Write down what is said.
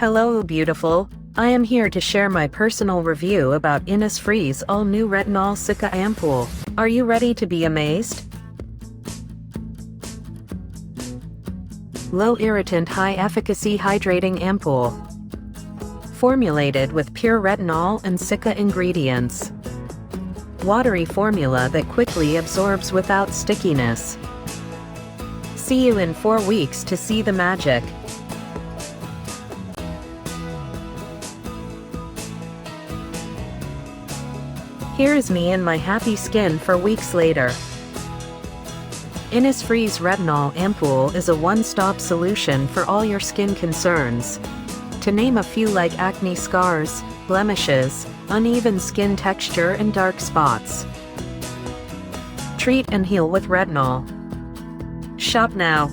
Hello beautiful, I am here to share my personal review about INNISFREE's all-new Retinol Cica ampoule. Are you ready to be amazed? Low irritant high efficacy hydrating ampoule. Formulated with pure retinol and cica ingredients. Watery formula that quickly absorbs without stickiness. See you in 4 weeks to see the magic. Here is me and my happy skin for weeks later. INNISFREE's Retinol ampoule is a one-stop solution for all your skin concerns. To name a few, like acne scars, blemishes, uneven skin texture and dark spots. Treat and heal with retinol. Shop now.